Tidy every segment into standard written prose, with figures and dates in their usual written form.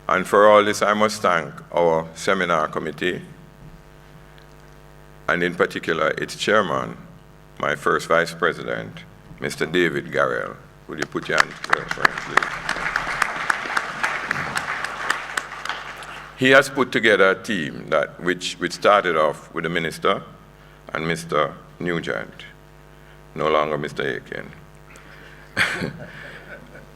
And for all this, I must thank our seminar committee, and in particular its chairman, my first vice president, Mr. David Garrell. Would you put your hands together for him, please? He has put together a team which started off with the minister and Mr. Nugent, no longer Mr. Aiken.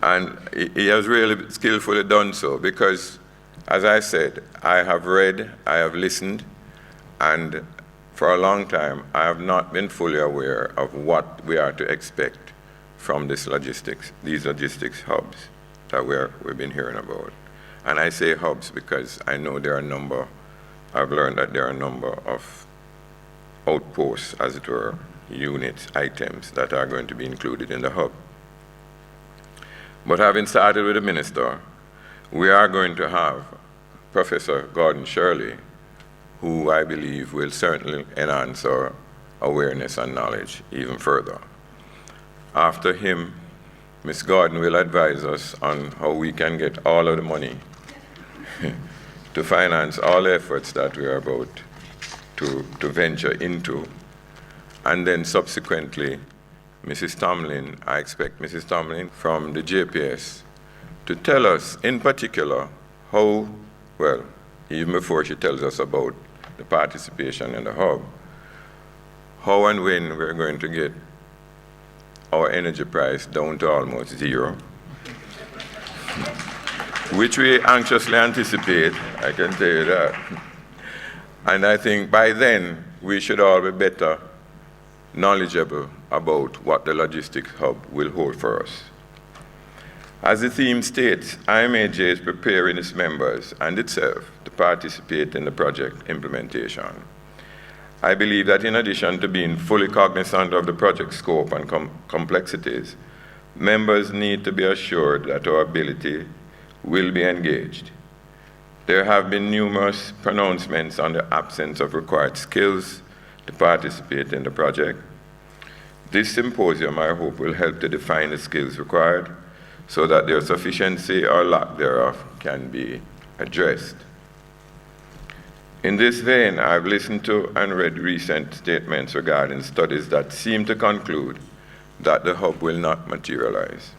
And he has really skillfully done so because, as I said, I have read, I have listened, and for a long time I have not been fully aware of what we are to expect from these logistics hubs that we've been hearing about. And I say hubs because I know I've learned that there are a number of outposts, as it were, units, items that are going to be included in the hub. But having started with the minister, we are going to have Professor Gordon Shirley, who I believe will certainly enhance our awareness and knowledge even further. After him, Ms. Gordon will advise us on how we can get all of the money to finance all efforts that we are about to venture into. And then subsequently, Mrs. Tomlin, I expect Mrs. Tomlin from the JPS to tell us in particular how, well, even before she tells us about the participation in the hub, how and when we're going to get our energy price down to almost zero, which we anxiously anticipate, I can tell you that. And I think by then we should all be better knowledgeable about what the logistics hub will hold for us. As the theme states, IMAJ is preparing its members and itself to participate in the project implementation. I believe that in addition to being fully cognizant of the project scope and complexities, members need to be assured that our ability will be engaged. There have been numerous pronouncements on the absence of required skills to participate in the project. This symposium, I hope, will help to define the skills required so that their sufficiency or lack thereof can be addressed. In this vein, I've listened to and read recent statements regarding studies that seem to conclude that the hub will not materialize.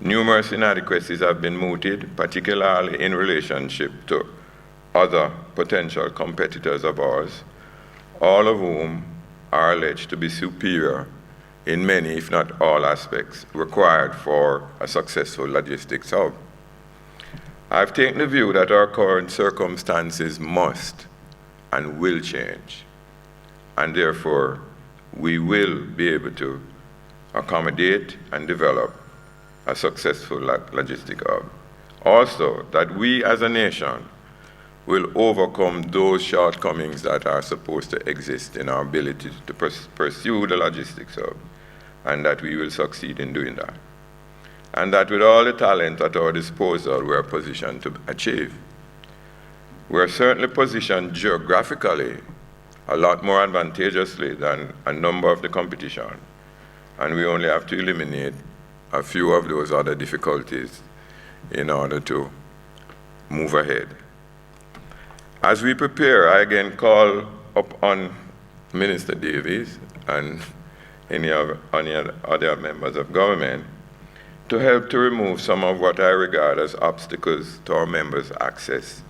Numerous inadequacies have been mooted, particularly in relationship to other potential competitors of ours, all of whom are alleged to be superior in many, if not all aspects, required for a successful logistics hub. I've taken the view that our current circumstances must and will change, and therefore we will be able to accommodate and develop a successful logistic hub. Also, that we as a nation will overcome those shortcomings that are supposed to exist in our ability to pursue the logistics hub, and that we will succeed in doing that. And that with all the talent at our disposal, we are positioned to achieve. We are certainly positioned geographically a lot more advantageously than a number of the competition, and we only have to eliminate a few of those other difficulties in order to move ahead. As we prepare, I again call upon Minister Davies and any other members of government to help to remove some of what I regard as obstacles to our members' access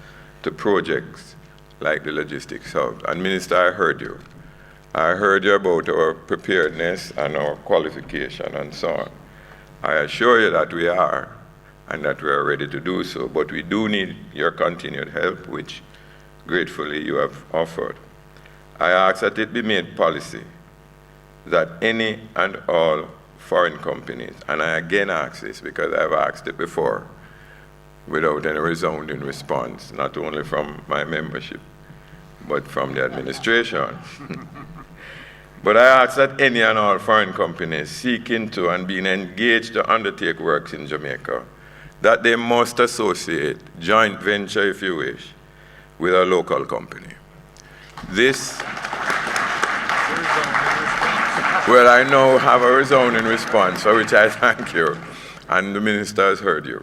to projects like the logistics hub. And Minister, I heard you. I heard you about our preparedness and our qualification and so on. I assure you that we are, and that we are ready to do so, but we do need your continued help, which gratefully you have offered. I ask that it be made policy that any and all foreign companies, and I again ask this because I've asked it before without any resounding response, not only from my membership, but from the administration. But I ask that any and all foreign companies seeking to and being engaged to undertake works in Jamaica, that they must associate, joint venture if you wish, with a local company. This, well, I now have a resounding response, for which I thank you, and the minister has heard you.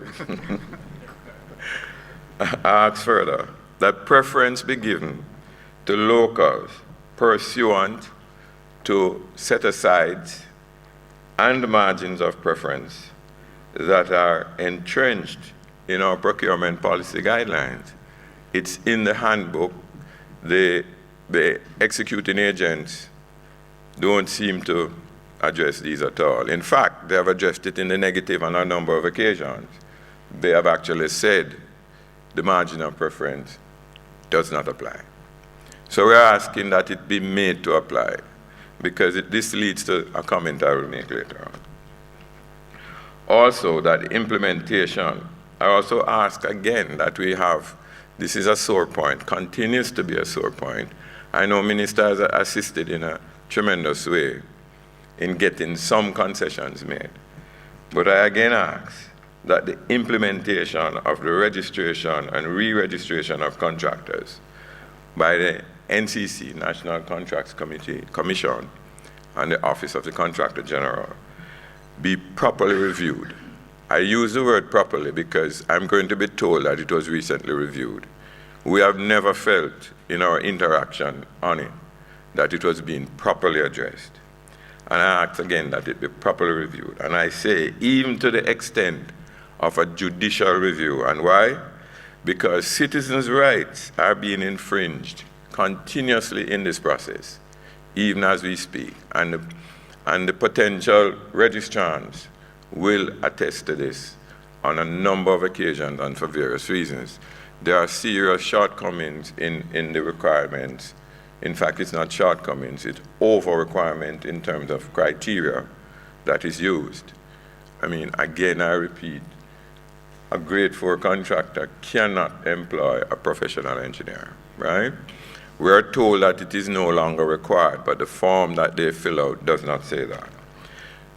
I ask further that preference be given to locals pursuant to set-asides and margins of preference that are entrenched in our procurement policy guidelines. It's in the handbook. The executing agents don't seem to address these at all. In fact, they have addressed it in the negative on a number of occasions. They have actually said the margin of preference does not apply. So we're asking that it be made to apply, because this leads to a comment I will make later on. Also, that implementation, I also ask again that we have, this is a sore point, continues to be a sore point. I know ministers are assisted in a tremendous way in getting some concessions made. But I again ask that the implementation of the registration and re-registration of contractors by the NCC, National Contracts Commission, and the Office of the Contractor General be properly reviewed. I use the word properly because I'm going to be told that it was recently reviewed. We have never felt in our interaction on it that it was being properly addressed. And I ask again that it be properly reviewed. And I say, even to the extent of a judicial review. And why? Because citizens' rights are being infringed continuously in this process, even as we speak. And the potential registrants will attest to this on a number of occasions and for various reasons. There are serious shortcomings in the requirements. In fact, it's not shortcomings, it's over-requirement in terms of criteria that is used. I mean, again, I repeat, a grade 4 contractor cannot employ a professional engineer, right? We are told that it is no longer required, but the form that they fill out does not say that.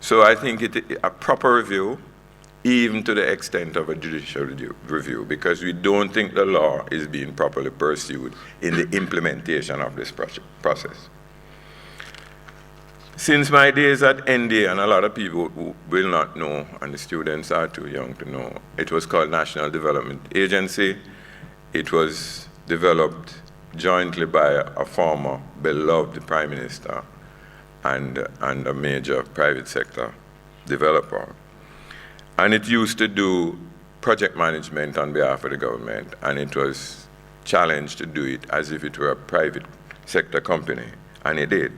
So I think a proper review, even to the extent of a judicial review, because we don't think the law is being properly pursued in the implementation of this process. Since my days at NDA, and a lot of people who will not know, and the students are too young to know, it was called National Development Agency. It was developed jointly by a former beloved Prime Minister and a major private sector developer. And it used to do project management on behalf of the government, and it was challenged to do it as if it were a private sector company, and it did.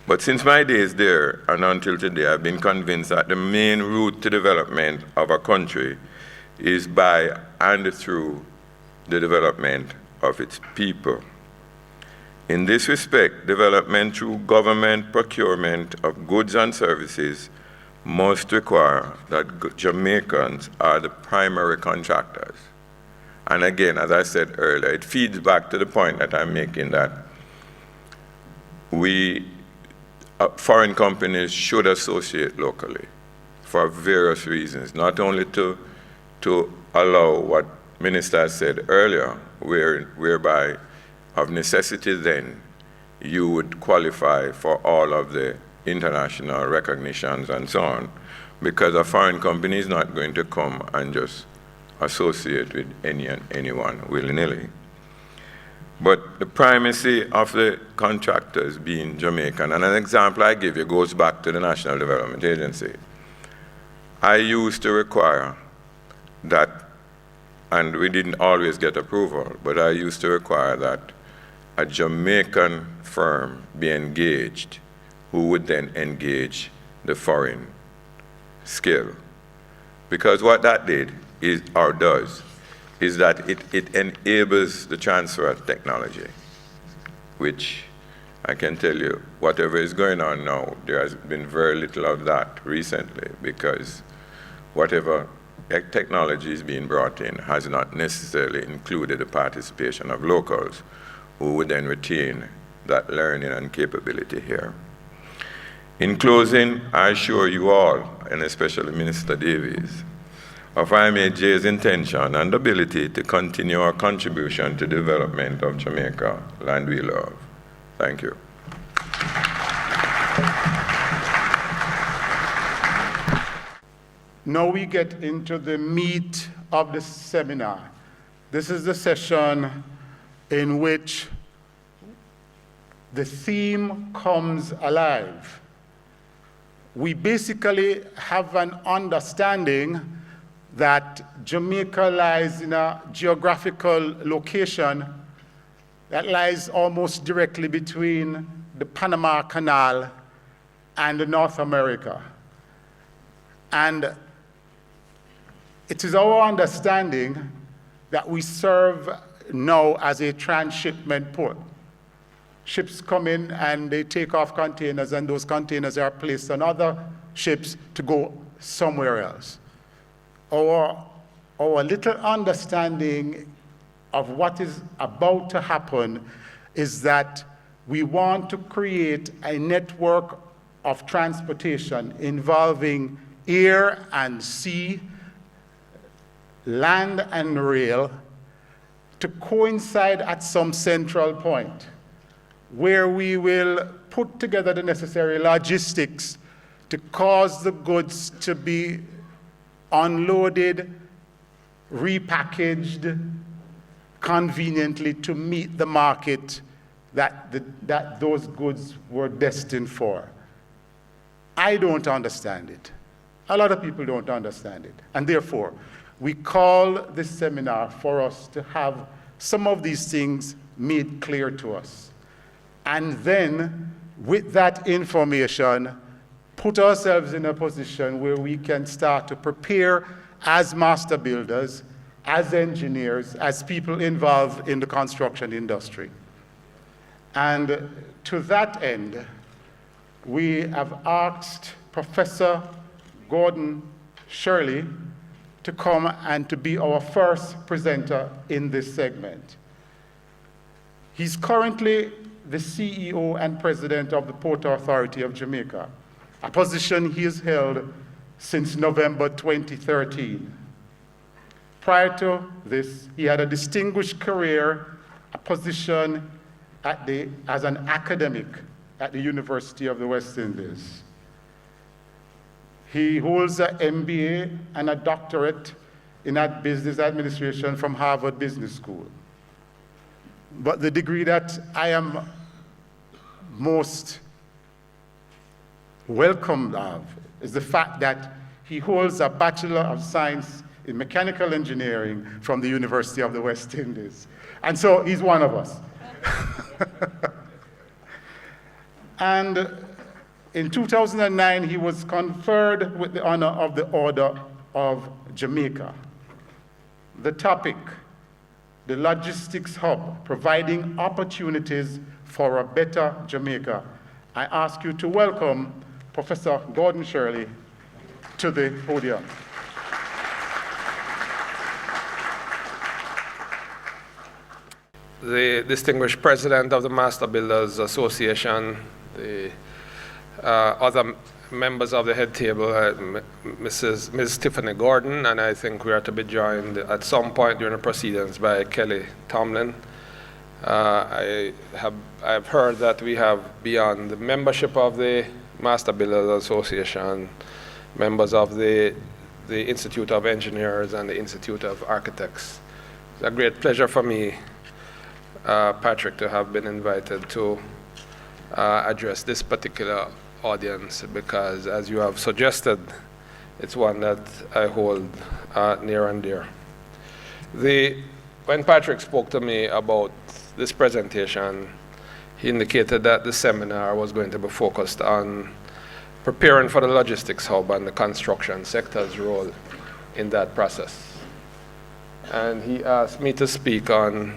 But since my days there and until today, I've been convinced that the main route to development of a country is by and through the development of its people. In this respect, development through government procurement of goods and services must require that Jamaicans are the primary contractors. And again, as I said earlier, it feeds back to the point that I'm making, that foreign companies should associate locally for various reasons, not only to allow what Minister said earlier, whereby of necessity then you would qualify for all of the international recognitions and so on, because a foreign company is not going to come and just associate with anyone willy-nilly. But the primacy of the contractors being Jamaican, and an example I give you goes back to the National Development Agency. I used to require that, and we didn't always get approval, but I used to require that a Jamaican firm be engaged who would then engage the foreign skill. Because what that did is, or does, is that it enables the transfer of technology, which I can tell you, whatever is going on now, there has been very little of that recently, because whatever technology is being brought in has not necessarily included the participation of locals who would then retain that learning and capability here. In closing, I assure you all, and especially Minister Davies, of IMAJ's intention and ability to continue our contribution to the development of Jamaica, land we love. Thank you. Now we get into the meat of the seminar, This is the session in which the theme comes alive. We basically have an understanding that Jamaica lies in a geographical location that lies almost directly between the Panama Canal and North America. And it is our understanding that we serve now as a transshipment port. Ships come in and they take off containers, and those containers are placed on other ships to go somewhere else. Our little understanding of what is about to happen is that we want to create a network of transportation involving air and sea, land and rail, to coincide at some central point where we will put together the necessary logistics to cause the goods to be unloaded, repackaged conveniently to meet the market that those goods were destined for. I don't understand it. A lot of people don't understand it. And therefore, we call this seminar for us to have some of these things made clear to us. And then, with that information, put ourselves in a position where we can start to prepare as master builders, as engineers, as people involved in the construction industry. And to that end, we have asked Professor Gordon Shirley to come and to be our first presenter in this segment. He's currently the CEO and President of the Port Authority of Jamaica, a position he has held since November 2013. Prior to this, he had a distinguished career, a position as an academic at the University of the West Indies. He holds an MBA and a doctorate in business administration from Harvard Business School. But the degree that I am most welcomed of is the fact that he holds a Bachelor of Science in Mechanical Engineering from the University of the West Indies. And so he's one of us. And in 2009, he was conferred with the honor of the Order of Jamaica. The topic, the logistics hub, providing opportunities for a better Jamaica. I ask you to welcome Professor Gordon Shirley to the podium. The distinguished president of the Master Builders Association, the other members of the head table, Ms. Tiffany Gordon, and I think we are to be joined at some point during the proceedings by Kelly Tomlin. I've heard that we have, beyond the membership of the Master Builders Association, members of the Institute of Engineers and the Institute of Architects. It's a great pleasure for me, Patrick, to have been invited to address this particular audience, because, as you have suggested, it's one that I hold near and dear. When Patrick spoke to me about this presentation, he indicated that the seminar was going to be focused on preparing for the logistics hub and the construction sector's role in that process. And he asked me to speak on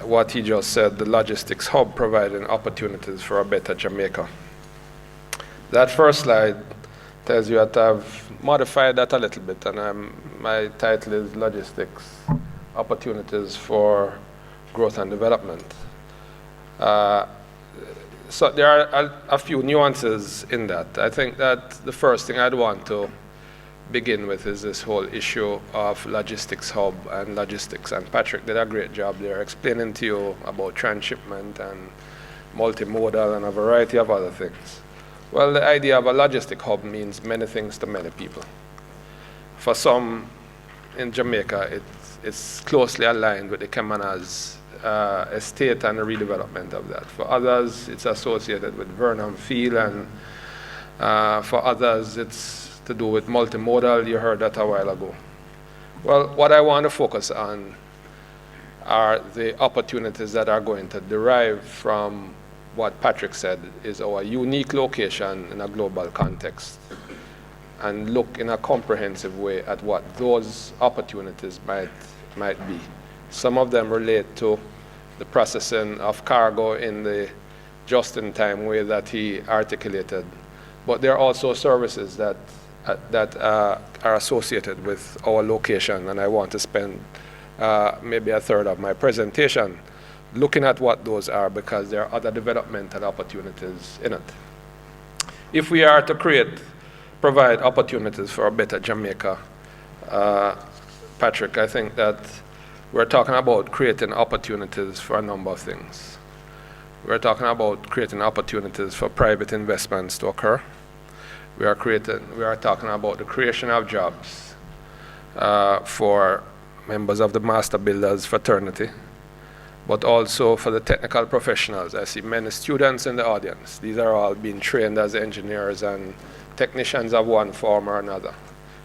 what he just said, the logistics hub providing opportunities for a better Jamaica. That first slide tells you that I've modified that a little bit, and my title is Logistics Opportunities for Growth and Development. So there are a few nuances in that. I think that the first thing I'd want to begin with is this whole issue of logistics hub and logistics. And Patrick did a great job there explaining to you about transshipment and multimodal and a variety of other things. Well, the idea of a logistic hub means many things to many people. For some in Jamaica, it's closely aligned with the Kemana's estate and the redevelopment of that. For others, it's associated with Vernon Field, and for others, it's to do with multimodal. You heard that a while ago. Well, what I want to focus on are the opportunities that are going to derive from what Patrick said is our unique location in a global context, and look in a comprehensive way at what those opportunities might be. Some of them relate to the processing of cargo in the just-in-time way that he articulated, but there are also services that are associated with our location, and I want to spend maybe a third of my presentation looking at what those are, because there are other developmental opportunities in it. If we are to provide opportunities for a better Jamaica, Patrick, I think that we're talking about creating opportunities for a number of things. We're talking about creating opportunities for private investments to occur. We are talking about the creation of jobs for members of the Master Builders Fraternity, but also for the technical professionals. I see many students in the audience. These are all being trained as engineers and technicians of one form or another.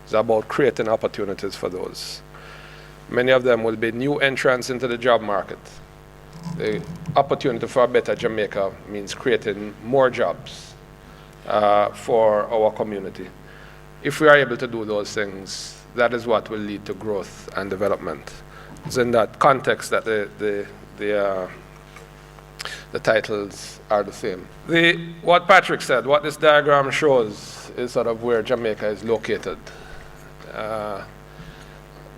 It's about creating opportunities for those. Many of them will be new entrants into the job market. The opportunity for a better Jamaica means creating more jobs for our community. If we are able to do those things, that is what will lead to growth and development. It's in that context that the titles are the same. What Patrick said, what this diagram shows is sort of where Jamaica is located.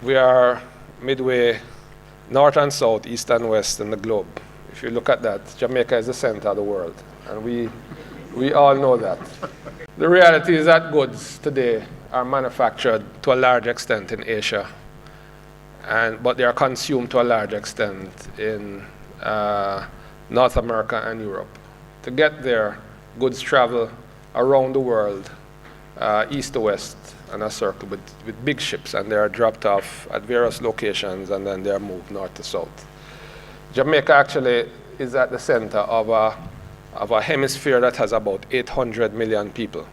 We are midway north and south, east and west in the globe. If you look at that, Jamaica is the center of the world, and we all know that. The reality is that goods today are manufactured to a large extent in Asia, but they are consumed to a large extent in North America and Europe. To get there, goods travel around the world, east to west, and a circle with big ships, and they are dropped off at various locations, and then they are moved north to south. Jamaica actually is at the center of a hemisphere that has about 800 million people,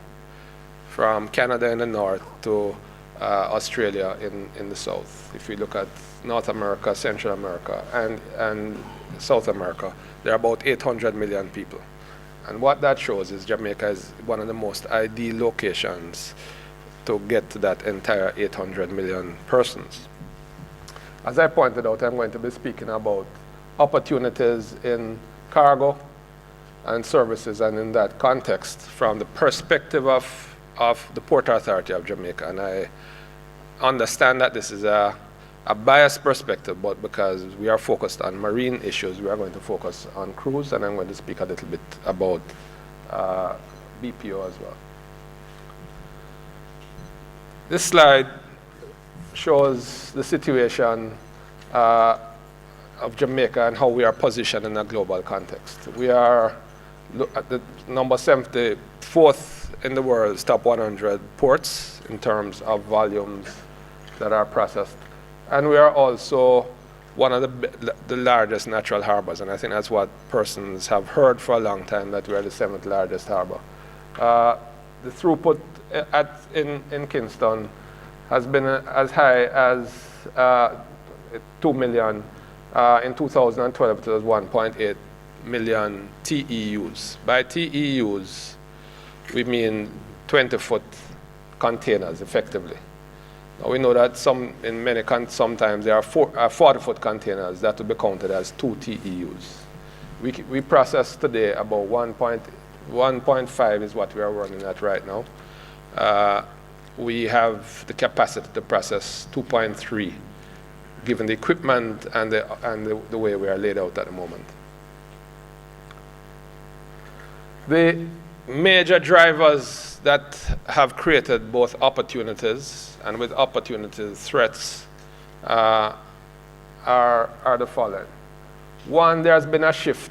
from Canada in the north to Australia in the south. If we look at North America, Central America, and South America, there are about 800 million people. And what that shows is Jamaica is one of the most ideal locations to get to that entire 800 million persons. As I pointed out, I'm going to be speaking about opportunities in cargo and services, and in that context, from the perspective of the Port Authority of Jamaica. And I understand that this is a biased perspective, but because we are focused on marine issues, we are going to focus on cruise, and I'm going to speak a little bit about BPO as well. This slide shows the situation of Jamaica and how we are positioned in a global context. We are at the number 74th in the world's top 100 ports in terms of volumes that are processed. And we are also one of the largest natural harbors, and I think that's what persons have heard for a long time, that we are the 7th largest harbor. The throughput in Kingston has been as high as 2 million. In 2012, it was 1.8 million TEUs. By TEUs, we mean 20-foot containers, effectively. Now, we know that sometimes there are 40-foot containers that will be counted as 2 TEUs. We process today about 1.5 is what we are running at right now. We have the capacity to process 2.3, given the equipment and the way we are laid out at the moment. The major drivers that have created both opportunities and with opportunities threats are the following. One, there's been a shift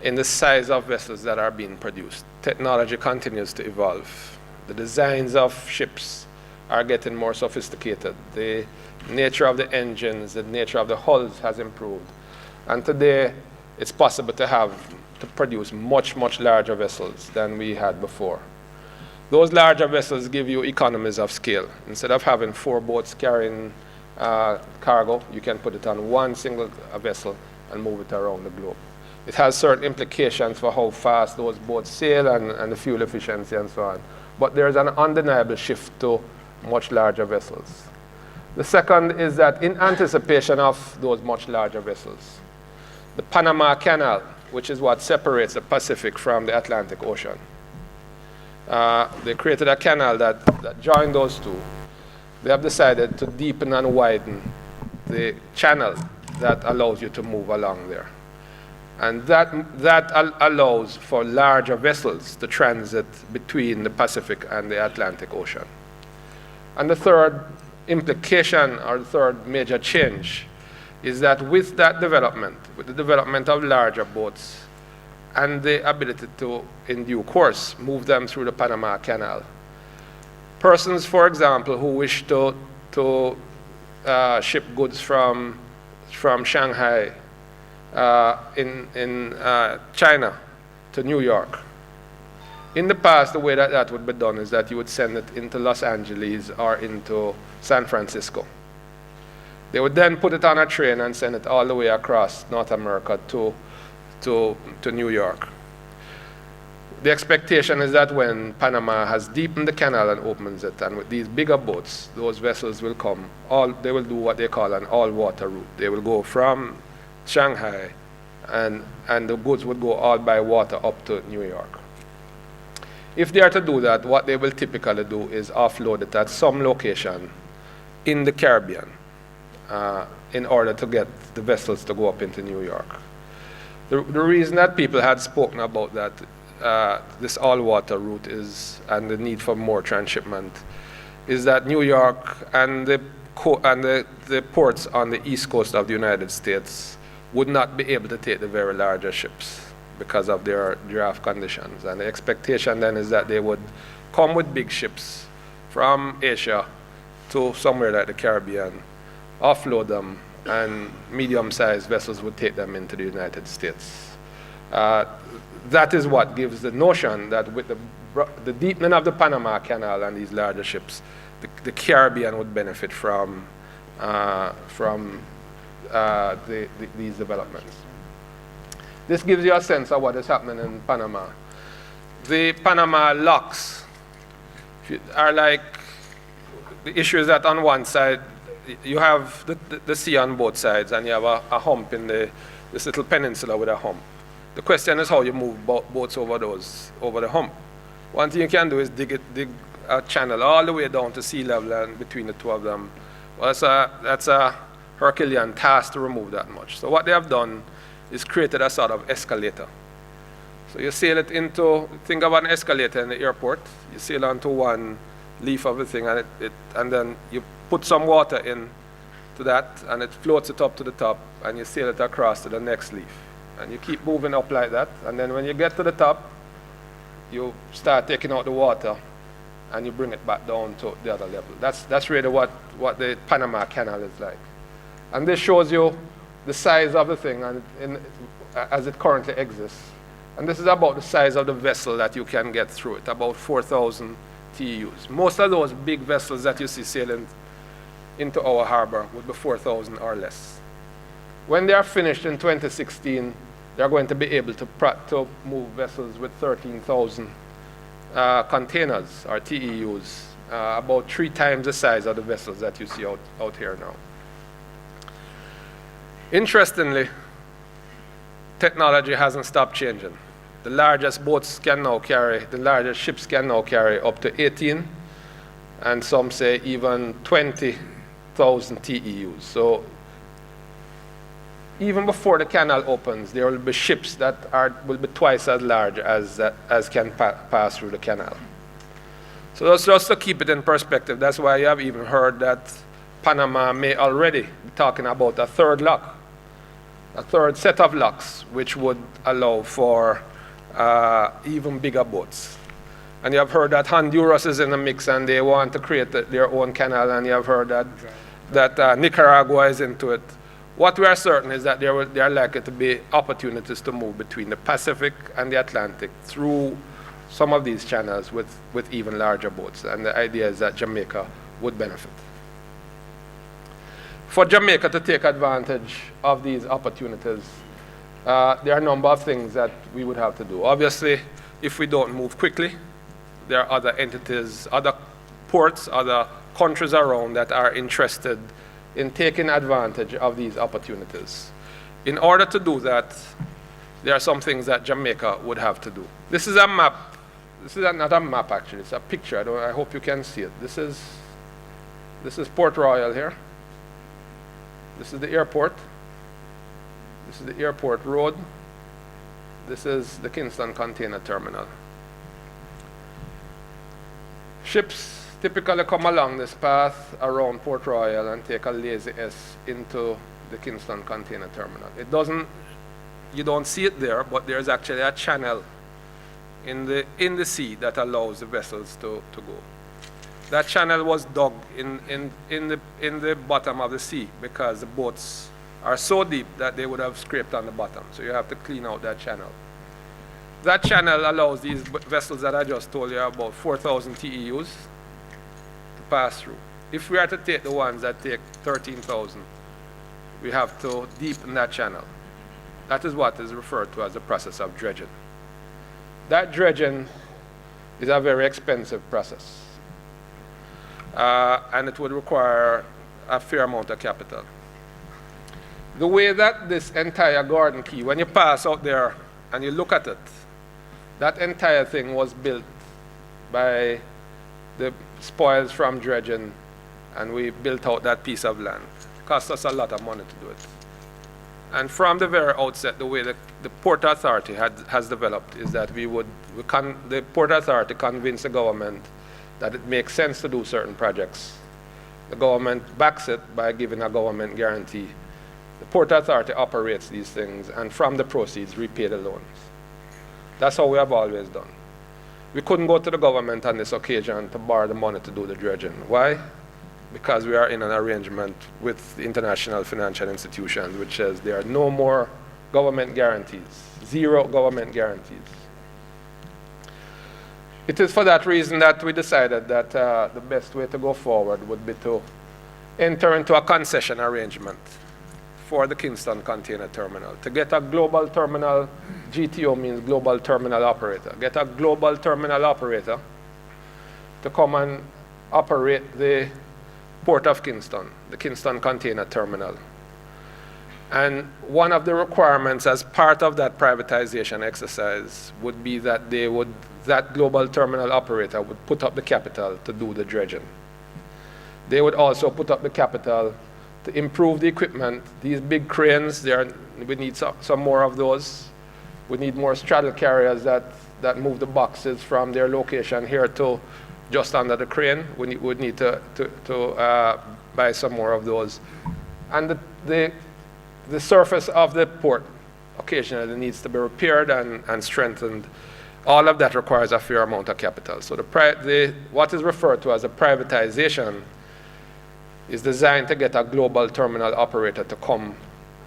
in the size of vessels that are being produced. Technology continues to evolve. The designs of ships are getting more sophisticated. The nature of the engines, the nature of the hulls has improved. And today, it's possible to produce much, much larger vessels than we had before. Those larger vessels give you economies of scale. Instead of having 4 boats carrying cargo, you can put it on one single vessel and move it around the globe. It has certain implications for how fast those boats sail and the fuel efficiency and so on. But there's an undeniable shift to much larger vessels. The second is that in anticipation of those much larger vessels, the Panama Canal, which is what separates the Pacific from the Atlantic Ocean, they created a canal that joined those two. They have decided to deepen and widen the channel that allows you to move along there. And that allows for larger vessels to transit between the Pacific and the Atlantic Ocean. And the third implication, or the third major change, is that with that development, with the development of larger boats and the ability to, in due course, move them through the Panama Canal, persons, for example, who wish to ship goods from Shanghai in China to New York. In the past, the way that would be done is that you would send it into Los Angeles or into San Francisco. They would then put it on a train and send it all the way across North America to New York. The expectation is that when Panama has deepened the canal and opens it, and with these bigger boats, those vessels will come, they will do what they call an all-water route. They will go from Shanghai, and the goods would go all by water up to New York. If they are to do that, what they will typically do is offload it at some location in the Caribbean in order to get the vessels to go up into New York. The reason that people had spoken about that, this all-water route and the need for more transshipment, is that New York and the ports on the east coast of the United States would not be able to take the very larger ships because of their draft conditions. And the expectation then is that they would come with big ships from Asia to somewhere like the Caribbean, offload them, and medium-sized vessels would take them into the United States. That is what gives the notion that with the deepening of the Panama Canal and these larger ships, the Caribbean would benefit from these developments. This gives you a sense of what is happening in Panama. The Panama locks are like, the issue is that on one side, you have the sea on both sides, and you have a hump in this little peninsula with a hump. The question is how you move boats over the hump. One thing you can do is dig a channel all the way down to sea level and between the two of them. Well, that's a Herculean task to remove that much. So what they have done is created a sort of escalator. So you sail it into, think of an escalator in the airport. You sail onto one leaf of the thing, and then you put some water in to that, and it floats it up to the top, and you sail it across to the next leaf. And you keep moving up like that, and then when you get to the top, you start taking out the water, and you bring it back down to the other level. That's really what the Panama Canal is like. And this shows you the size of the thing as it currently exists. And this is about the size of the vessel that you can get through it, about 4,000 TEUs. Most of those big vessels that you see sailing into our harbor would be 4,000 or less. When they are finished in 2016, they are going to be able to move vessels with 13,000 containers or TEUs, about 3 times the size of the vessels that you see out here now. Interestingly, technology hasn't stopped changing. The largest ships can now carry up to 18, and some say even 20,000 TEUs. So even before the canal opens, there will be ships that will be twice as large as can pass through the canal. So that's just to keep it in perspective. That's why you have even heard that Panama may already be talking about a third lock, a third set of locks, which would allow for even bigger boats. And you have heard that Honduras is in the mix and they want to create their own canal, and you have heard that Nicaragua is into it. What we are certain is that there are likely to be opportunities to move between the Pacific and the Atlantic through some of these channels with even larger boats. And the idea is that Jamaica would benefit. For Jamaica to take advantage of these opportunities, there are a number of things that we would have to do. Obviously, if we don't move quickly, there are other entities, other ports, other countries around that are interested in taking advantage of these opportunities. In order to do that, there are some things that Jamaica would have to do. This is a map. This is not a map, actually. It's a picture. I hope you can see it. This is Port Royal here. This is the airport. This is the airport road. This is the Kingston Container Terminal. Ships typically come along this path around Port Royal and take a lazy S into the Kingston Container Terminal. You don't see it there, but there's actually a channel in the sea that allows the vessels to go. That channel was dug in the bottom of the sea because the boats are so deep that they would have scraped on the bottom. So you have to clean out that channel. That channel allows these vessels that I just told you about 4,000 TEUs to pass through. If we are to take the ones that take 13,000, we have to deepen that channel. That is what is referred to as the process of dredging. That dredging is a very expensive process, and it would require a fair amount of capital. The way that this entire Garden Quay, when you pass out there and you look at it, that entire thing was built by the spoils from dredging, and we built out that piece of land. It cost us a lot of money to do it. And from the very outset, the way that the Port Authority has developed is that the Port Authority convinced the government that it makes sense to do certain projects. The government backs it by giving a government guarantee. The Port Authority operates these things, and from the proceeds, repay the loans. That's how we have always done. We couldn't go to the government on this occasion to borrow the money to do the dredging. Why? Because we are in an arrangement with the international financial institutions, which says there are no more government guarantees, zero government guarantees. It is for that reason that we decided that the best way to go forward would be to enter into a concession arrangement for the Kingston Container Terminal. To get a global terminal, GTO means global terminal operator. Get a global terminal operator to come and operate the Port of Kingston, the Kingston Container Terminal. And one of the requirements as part of that privatization exercise would be that that global terminal operator would put up the capital to do the dredging. They would also put up the capital to improve the equipment. These big cranes, we need some more of those. We need more straddle carriers that move the boxes from their location here to just under the crane. We would need to buy some more of those. And the surface of the port occasionally needs to be repaired and strengthened. All of that requires a fair amount of capital. So what is referred to as a privatization is designed to get a global terminal operator to come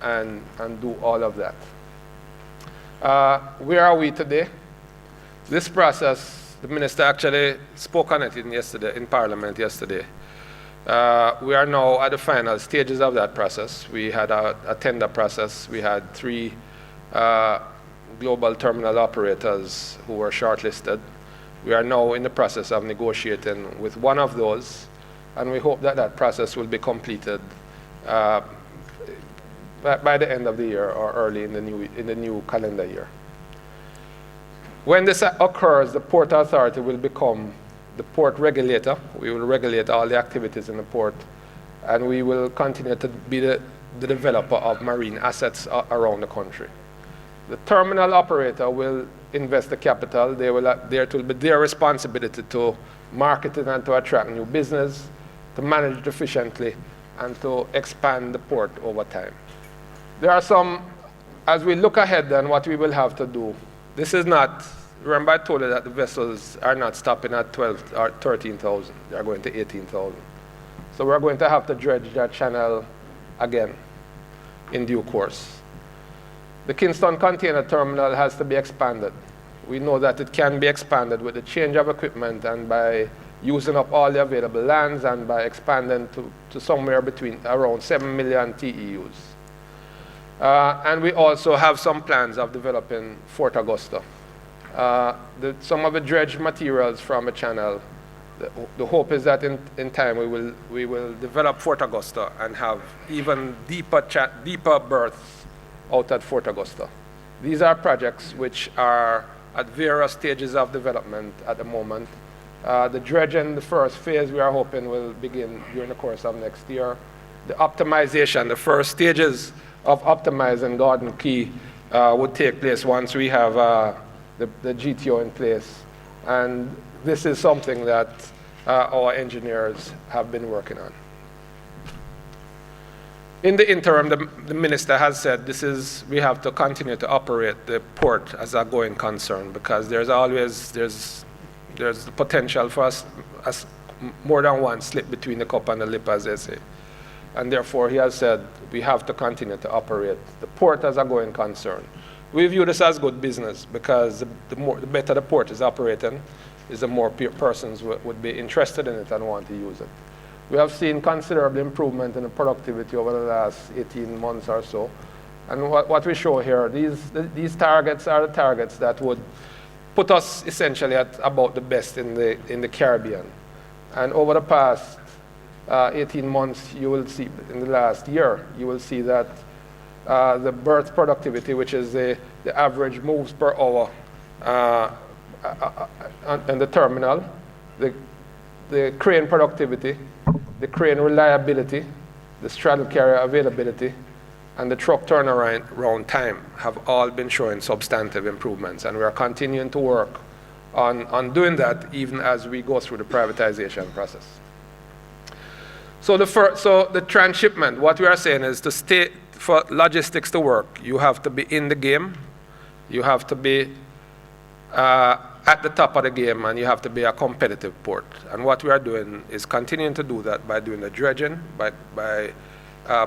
and do all of that. Where are we today? This process, the minister actually spoke on it in Parliament yesterday. We are now at the final stages of that process. We had a tender process. We had 3 global terminal operators who were shortlisted. We are now in the process of negotiating with one of those, and we hope that that process will be completed by the end of the year or early in the new calendar year. When this occurs, the Port Authority will become the port regulator. We will regulate all the activities in the port, and we will continue to be the developer of marine assets around the country. The terminal operator will invest the capital. It will be their responsibility to market it and to attract new business, to manage it efficiently, and to expand the port over time. There are some, as we look ahead then, what we will have to do, this is not remember I told you that the vessels are not stopping at 12 or 13,000. They are going to 18,000. So we're going to have to dredge that channel again in due course. The Kingston Container Terminal has to be expanded. We know that it can be expanded with the change of equipment and by using up all the available lands and by expanding to somewhere between around 7 million TEUs. And we also have some plans of developing Fort Augusta. Some of the dredged materials from the channel, the hope is that in time we will develop Fort Augusta and have even deeper berths out at Fort Augusta. These are projects which are at various stages of development at the moment. The dredging, the first phase, we are hoping will begin during the course of next year. The optimization, the first stages of optimizing Garden Key would take place once we have the GTO in place. And this is something that our engineers have been working on. In the interim, the minister has said we have to continue to operate the port as a going concern because there's the potential for us more than one slip between the cup and the lip, as they say. And therefore, he has said we have to continue to operate the port as a going concern. We view this as good business because the better the port is operating, is the more persons would be interested in it and want to use it. We have seen considerable improvement in the productivity over the last 18 months or so. And what we show here, these targets are the targets that would put us essentially at about the best in the Caribbean. And over the past 18 months, you will see, in the last year, you will see that the berth productivity, which is the average moves per hour in the terminal, the crane productivity, the crane reliability, the straddle carrier availability, and the truck turnaround time have all been showing substantive improvements. And we are continuing to work on doing that even as we go through the privatization process. So the transshipment, what we are saying is for logistics to work, you have to be in the game, you have to be at the top of the game, and you have to be a competitive port. And what we are doing is continuing to do that by doing the dredging, by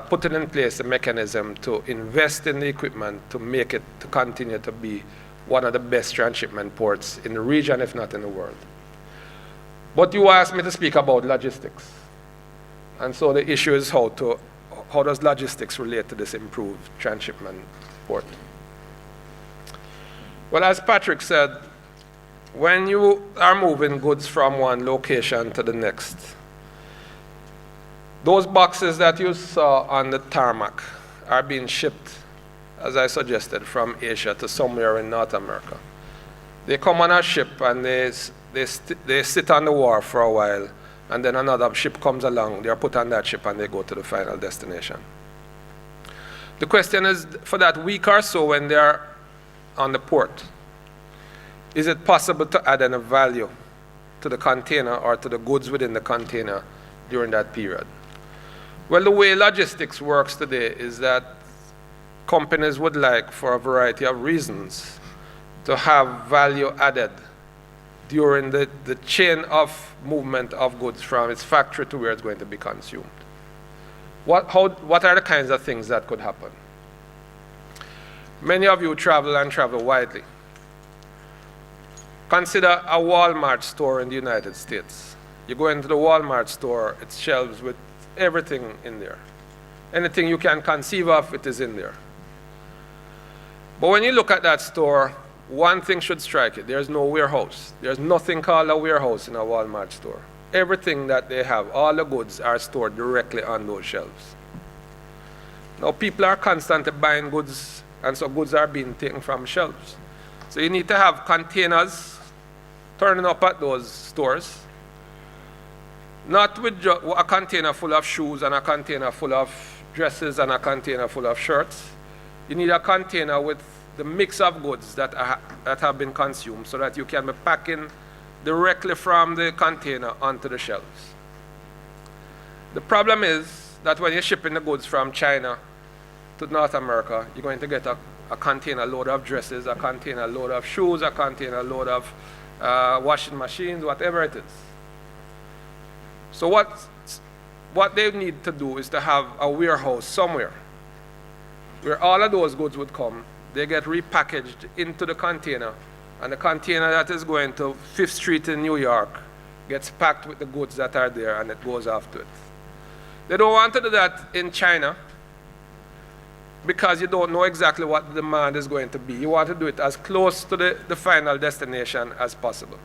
putting in place a mechanism to invest in the equipment to make it to continue to be one of the best transshipment ports in the region, if not in the world. But you asked me to speak about logistics. And so the issue is how does logistics relate to this improved transshipment port? Well, as Patrick said, when you are moving goods from one location to the next, those boxes that you saw on the tarmac are being shipped, as I suggested, from Asia to somewhere in North America. They come on a ship and they sit on the wharf for a while, and then another ship comes along, they are put on that ship and they go to the final destination. The question is, for that week or so when they are on the port, is it possible to add any value to the container or to the goods within the container during that period? Well, the way logistics works today is that companies would like, for a variety of reasons, to have value added during the chain of movement of goods from its factory to where it's going to be consumed. What are the kinds of things that could happen? Many of you travel and travel widely. Consider a Walmart store in the United States. You go into the Walmart store, it's shelves with everything in there. Anything you can conceive of, it is in there. But when you look at that store, one thing should strike you. There's no warehouse. There's nothing called a warehouse in a Walmart store. Everything that they have, all the goods are stored directly on those shelves. Now, people are constantly buying goods, and so goods are being taken from shelves. So you need to have containers turning up at those stores, not with a container full of shoes and a container full of dresses and a container full of shirts. You need a container with the mix of goods that have been consumed so that you can be packing directly from the container onto the shelves. The problem is that when you're shipping the goods from China to North America, you're going to get a a container load of dresses, a container load of shoes, a container load of washing machines, whatever it is. So what they need to do is to have a warehouse somewhere where all of those goods would come. They get repackaged into the container, and the container that is going to 5th Street in New York gets packed with the goods that are there, and it goes off to it. They don't want to do that in China because you don't know exactly what the demand is going to be. You want to do it as close to the final destination as possible.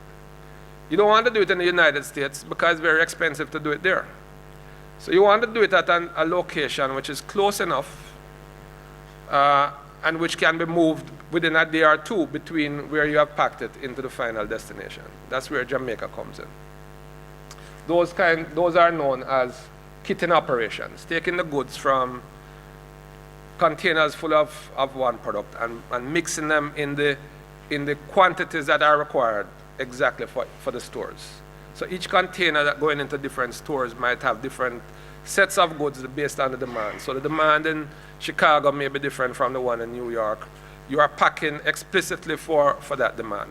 You don't want to do it in the United States because it's very expensive to do it there. So you want to do it at a location which is close enough and which can be moved within a day or two between where you have packed it into the final destination. That's where Jamaica comes in. Those are known as kitting operations, taking the goods from containers full of one product and mixing them in the quantities that are required exactly for the stores. So each container that going into different stores might have different sets of goods based on the demand. So the demand in Chicago may be different from the one in New York. You are packing explicitly for that demand.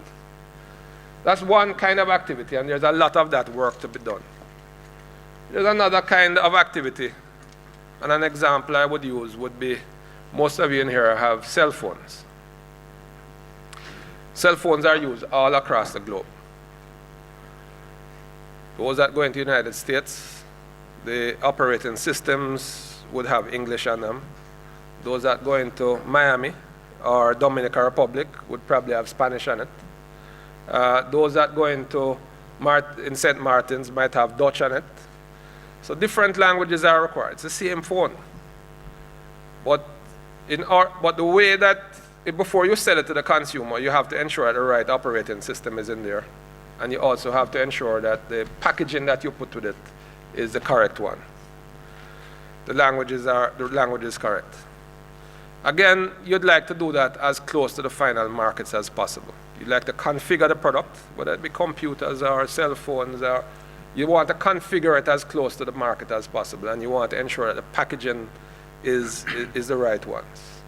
That's one kind of activity, and there's a lot of that work to be done. There's another kind of activity, and an example I would use would be, most of you in here have cell phones. Cell phones are used all across the globe. Those that go into the United States, the operating systems would have English on them. Those that go into Miami or Dominican Republic would probably have Spanish on it. Those that go into in St. Martin's might have Dutch on it. So different languages are required. It's the same phone. But the way that, before you sell it to the consumer, you have to ensure the right operating system is in there. And you also have to ensure that the packaging that you put with it is the correct one. The language is correct. Again, you'd like to do that as close to the final markets as possible. You'd like to configure the product, whether it be computers or cell phones, or you want to configure it as close to the market as possible, and you want to ensure that the packaging is the right ones.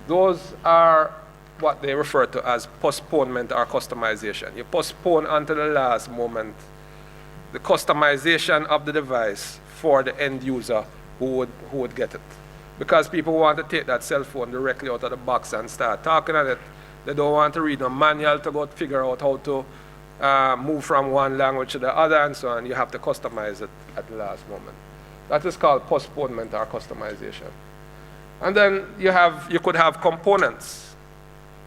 Those are what they refer to as postponement or customization. You postpone until the last moment the customization of the device for the end user who would get it. Because people want to take that cell phone directly out of the box and start talking on it. They don't want to read a manual to go figure out how to move from one language to the other and so on. You have to customize it at the last moment. That is called postponement or customization. And then you could have components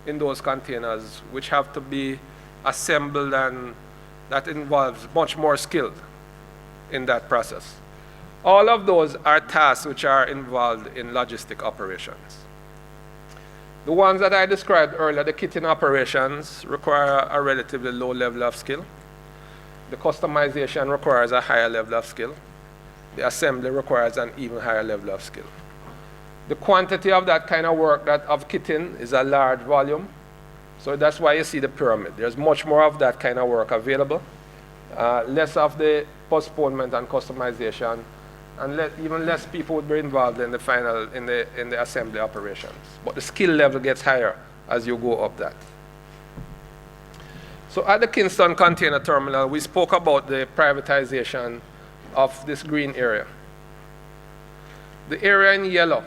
in those containers which have to be assembled, and that involves much more skill in that process. All of those are tasks which are involved in logistic operations. The ones that I described earlier, the kitting operations, require a relatively low level of skill. The customization requires a higher level of skill. The assembly requires an even higher level of skill. The quantity of that kind of work, of kitting, is a large volume. So that's why you see the pyramid. There's much more of that kind of work available. Less of the postponement and customization, and even less people would be involved in the assembly operations. But the skill level gets higher as you go up that. So at the Kingston Container Terminal, we spoke about the privatization of this green area. The area in yellow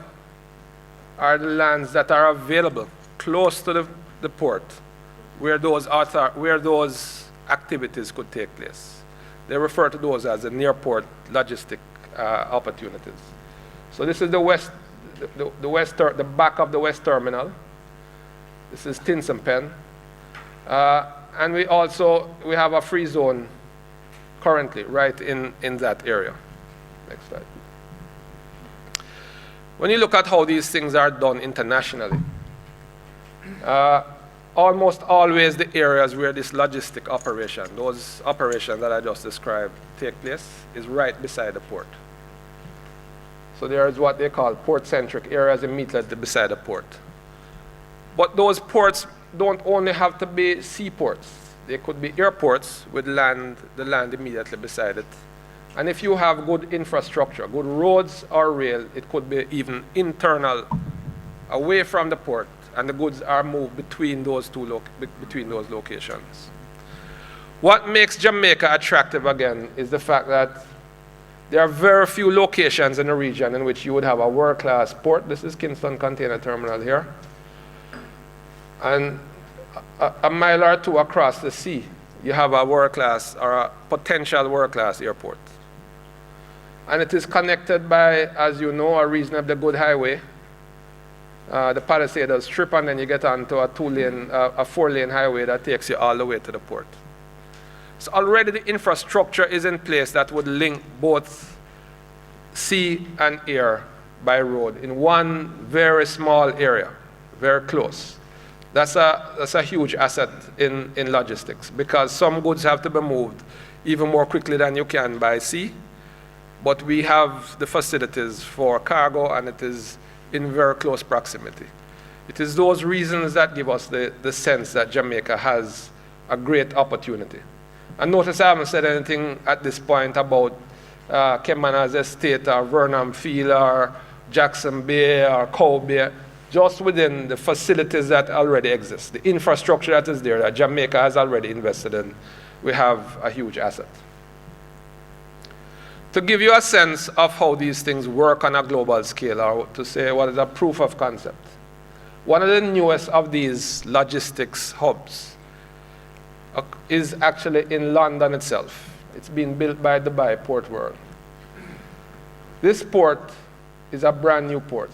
are the lands that are available close to the port where those activities could take place. They refer to those as the near port logistic opportunities. So this is the back of the west terminal. This is Tinson and we have a free zone currently right in that area. Next slide. When you look at how these things are done internationally, almost always the areas where this logistic operation, those operations that I just described, take place is right beside the port. So there is what they call port-centric areas immediately beside the port. But those ports don't only have to be seaports. They could be airports with the land immediately beside it. And if you have good infrastructure, good roads or rail, it could be even internal, away from the port, and the goods are moved between those between those locations. What makes Jamaica attractive again is the fact that there are very few locations in the region in which you would have a world-class port. This is Kingston Container Terminal here. And a mile or two across the sea, you have a world-class or a potential world-class airport. And it is connected by, as you know, a reasonably good highway, the Palisades Strip, and then you get onto a 4-lane highway that takes you all the way to the port. So already the infrastructure is in place that would link both sea and air by road in one very small area, very close. That's a huge asset in logistics, because some goods have to be moved even more quickly than you can by sea, but we have the facilities for cargo, and it is in very close proximity. It is those reasons that give us the sense that Jamaica has a great opportunity. And notice I haven't said anything at this point about Kemana's Estate or Vernon Field or Jackson Bay or Cow Bay, just within the facilities that already exist, the infrastructure that is there that Jamaica has already invested in. We have a huge asset. To give you a sense of how these things work on a global scale, or to say what is a proof of concept, one of the newest of these logistics hubs is actually in London itself. It's been built by Dubai Port World. This port is a brand new port.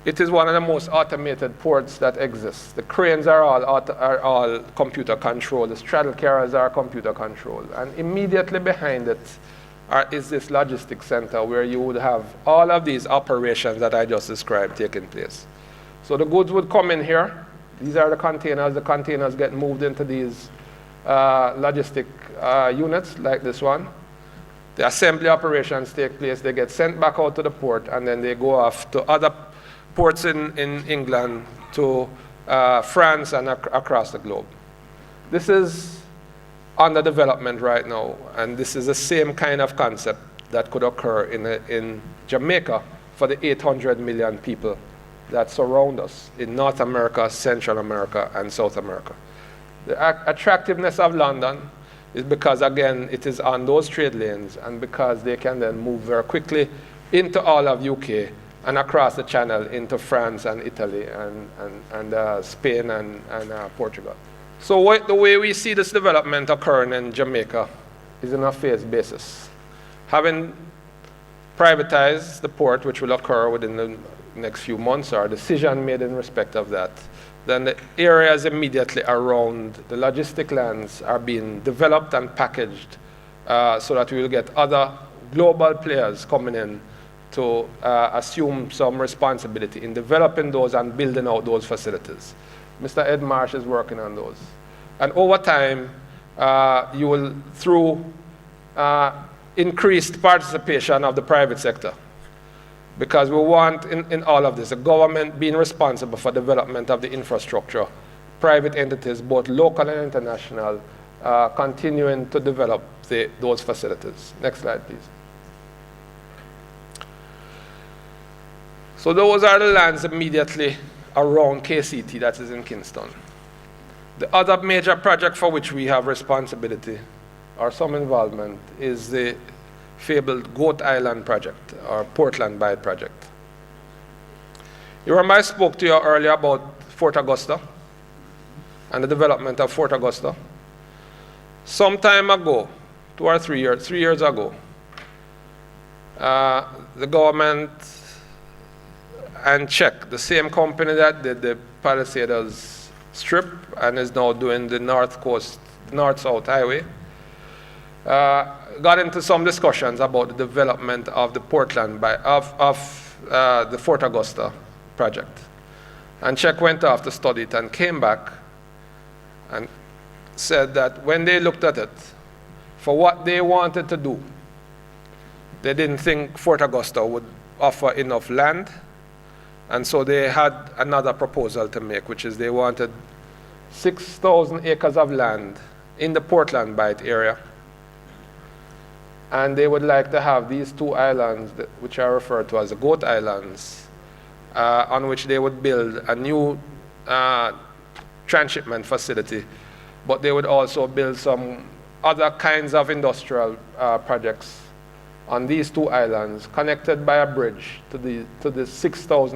It is one of the most automated ports that exists. The cranes are all computer controlled. The straddle carriers are computer controlled. And immediately behind it is this logistics center where you would have all of these operations that I just described taking place. So the goods would come in here. These are the containers. The containers get moved into these logistic units like this one. The assembly operations take place. They get sent back out to the port, and then they go off to other ports in England, to France, and across the globe. This is under development right now, and this is the same kind of concept that could occur in Jamaica for the 800 million people that surround us in North America, Central America, and South America. The attractiveness of London is because, again, it is on those trade lanes, and because they can then move very quickly into all of UK and across the channel into France and Italy and Spain and Portugal. So the way we see this development occurring in Jamaica is on a phased basis. Having privatized the port, which will occur within the next few months, or a decision made in respect of that, then the areas immediately around the logistic lands are being developed and packaged so that we will get other global players coming in to assume some responsibility in developing those and building out those facilities. Mr. Ed Marsh is working on those. And over time, you will, through increased participation of the private sector, because we want in all of this, the government being responsible for development of the infrastructure, private entities, both local and international, continuing to develop those facilities. Next slide, please. So those are the lands immediately around KCT, that is in Kingston. The other major project for which we have responsibility or some involvement is the fabled Goat Island project, or Portland Bight project. You remember I spoke to you earlier about Fort Augusta and the development of Fort Augusta. Some time ago, 2 or 3 years, 3 years ago, the government and Czech, the same company that did the Palisades Strip and is now doing the North-South Highway, got into some discussions about the development of the the Fort Augusta project. And Czech went off to study it and came back and said that when they looked at it, for what they wanted to do, they didn't think Fort Augusta would offer enough land. And so they had another proposal to make, which is they wanted 6,000 acres of land in the Portland Bight area. And they would like to have these 2 islands, which are referred to as the Goat Islands, on which they would build a new transshipment facility, but they would also build some other kinds of industrial projects on these two islands, connected by a bridge to the 6,000